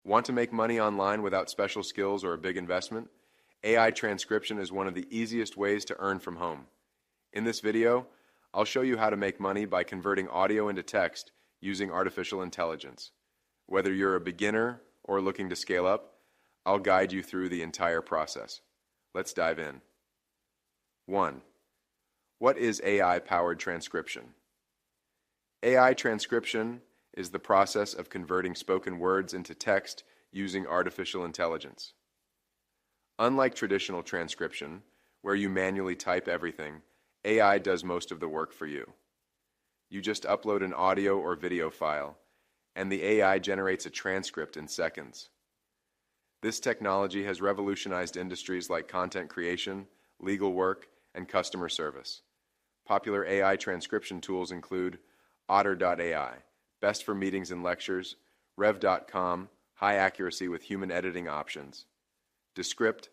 Want to make money online without special skills or a big investment? AI transcription is one of the easiest ways to earn from home. In this video, I'll show you how to make money by converting audio into text using artificial intelligence. Whether you're a beginner or looking to scale up, I'll guide you through the entire process. Let's dive in. 1. What is AI-powered transcription? AI transcription is the process of converting spoken words into text using artificial intelligence. Unlike traditional transcription, where you manually type everything, AI does most of the work for you. You just upload an audio or video file, and the AI generates a transcript in seconds. This technology has revolutionized industries like content creation, legal work, and customer service. Popular AI transcription tools include Otter.ai, best for meetings and lectures; Rev.com, high accuracy with human editing options; Descript,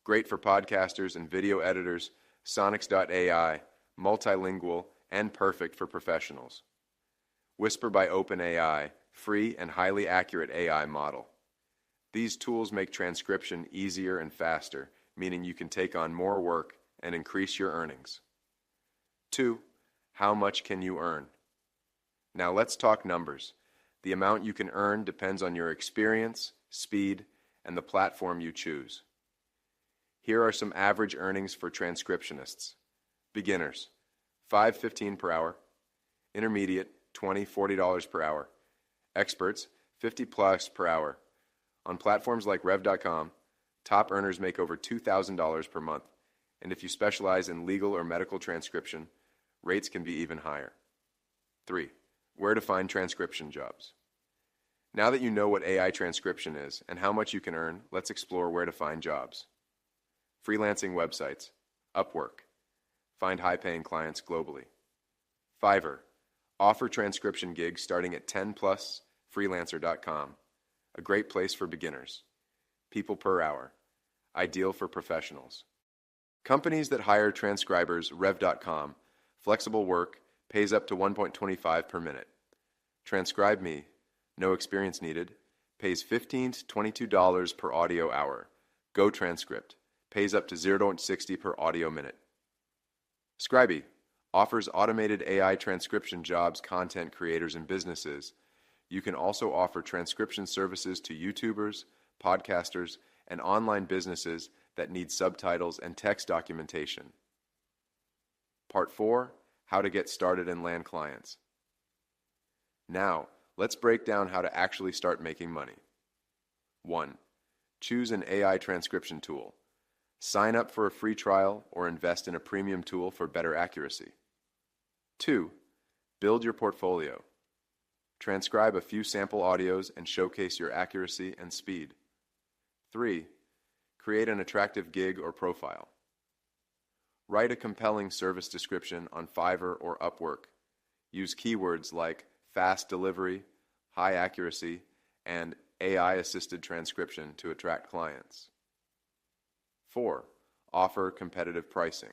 great for podcasters and video editors; Sonics.ai, multilingual and perfect for professionals; Whisper by OpenAI, free and highly accurate AI model. These tools make transcription easier and faster, meaning you can take on more work and increase your earnings. 2. How much can you earn? Now let's talk numbers. The amount you can earn depends on your experience, speed, and the platform you choose. Here are some average earnings for transcriptionists. Beginners, $5.15 per hour. Intermediate, $20-$40 per hour. Experts, $50+ per hour. On platforms like Rev.com, top earners make over $2,000 per month, and if you specialize in legal or medical transcription, rates can be even higher. 3. Where to find transcription jobs. Now that you know what AI transcription is and how much you can earn, let's explore where to find jobs. Freelancing websites, Upwork. Find high-paying clients globally. Fiverr. Offer transcription gigs starting at 10+, freelancer.com. A great place for beginners. People per hour. Ideal for professionals. Companies that hire transcribers, Rev.com. Flexible work, pays up to $1.25 per minute. Transcribe Me, no experience needed, pays $15 to $22 per audio hour. Go Transcript, pays up to $0.60 per audio minute. Scribey, offers automated AI transcription jobs, content creators, and businesses. You can also offer transcription services to YouTubers, podcasters, and online businesses that need subtitles and text documentation. Part 4. How to get started and land clients. Now, let's break down how to actually start making money. 1. Choose an AI transcription tool. Sign up for a free trial or invest in a premium tool for better accuracy. 2. Build your portfolio. Transcribe a few sample audios and showcase your accuracy and speed. 3. Create an attractive gig or profile. Write a compelling service description on Fiverr or Upwork. Use keywords like fast delivery, high accuracy, and AI-assisted transcription to attract clients. 4. Offer competitive pricing.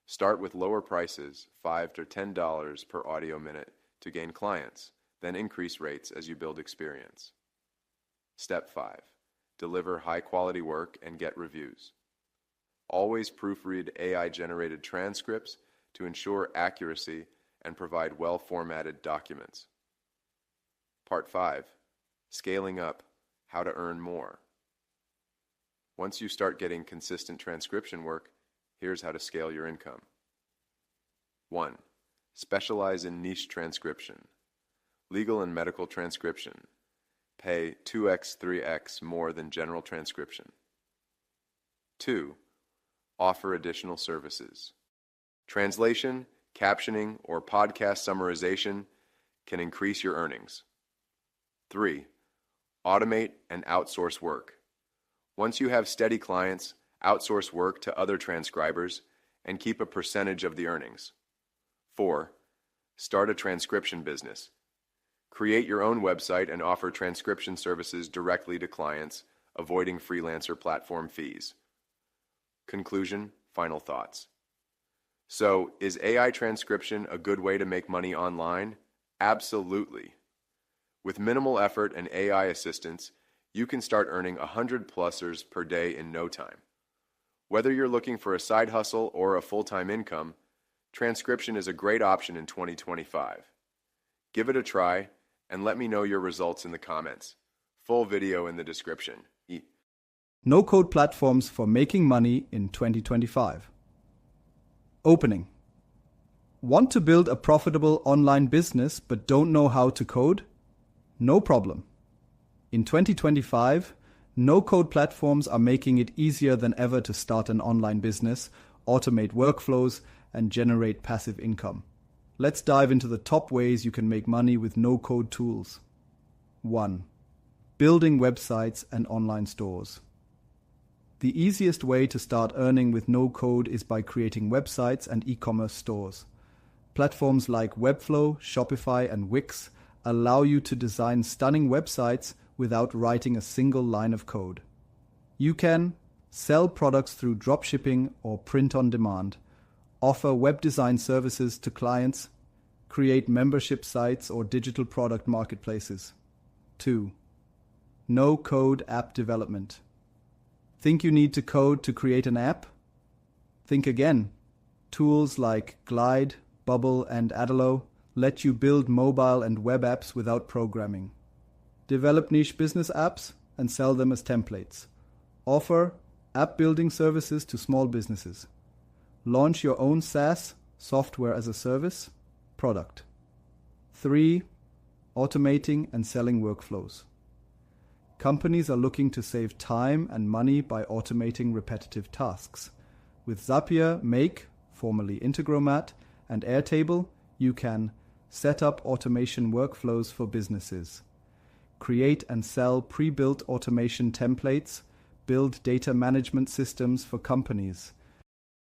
Start with lower prices, $5 to $10 per audio minute, to gain clients, then increase rates as you build experience. Step 5. Deliver high-quality work and get reviews. Always proofread AI-generated transcripts to ensure accuracy and provide well-formatted documents. Part 5. Scaling up, how to earn more. Once you start getting consistent transcription work, here's how to scale your income. 1. Specialize in niche transcription. Legal and medical transcription. Pay 2x, 3x more than general transcription. 2. Offer additional services. Translation, captioning, or podcast summarization can increase your earnings. 3. Automate and outsource work. Once you have steady clients, outsource work to other transcribers and keep a percentage of the earnings. 4. Start a transcription business. Create your own website and offer transcription services directly to clients, avoiding freelancer platform fees. Conclusion, final thoughts. So, is AI transcription a good way to make money online? Absolutely. With minimal effort and AI assistance, you can start earning 100+ers per day in no time. Whether you're looking for a side hustle or a full-time income, transcription is a great option in 2025. Give it a try and let me know your results in the comments. Full video in the description. No-code platforms for making money in 2025. Opening. Want to build a profitable online business but don't know how to code? No problem. In 2025, no-code platforms are making it easier than ever to start an online business, automate workflows, and generate passive income. Let's dive into the top ways you can make money with no-code tools. 1. Building websites and online stores. The easiest way to start earning with no-code is by creating websites and e-commerce stores. Platforms like Webflow, Shopify, and Wix allow you to design stunning websites without writing a single line of code. You can sell products through dropshipping or print on demand, offer web design services to clients, create membership sites or digital product marketplaces. 2. No-code app development. Think you need to code to create an app? Think again. Tools like Glide, Bubble, and Adalo let you build mobile and web apps without programming. Develop niche business apps and sell them as templates. Offer app building services to small businesses. Launch your own SaaS, software as a service, product. 3. Automating and selling workflows. Companies are looking to save time and money by automating repetitive tasks. With Zapier, Make, formerly Integromat, and Airtable, you can set up automation workflows for businesses, create and sell pre-built automation templates, build data management systems for companies,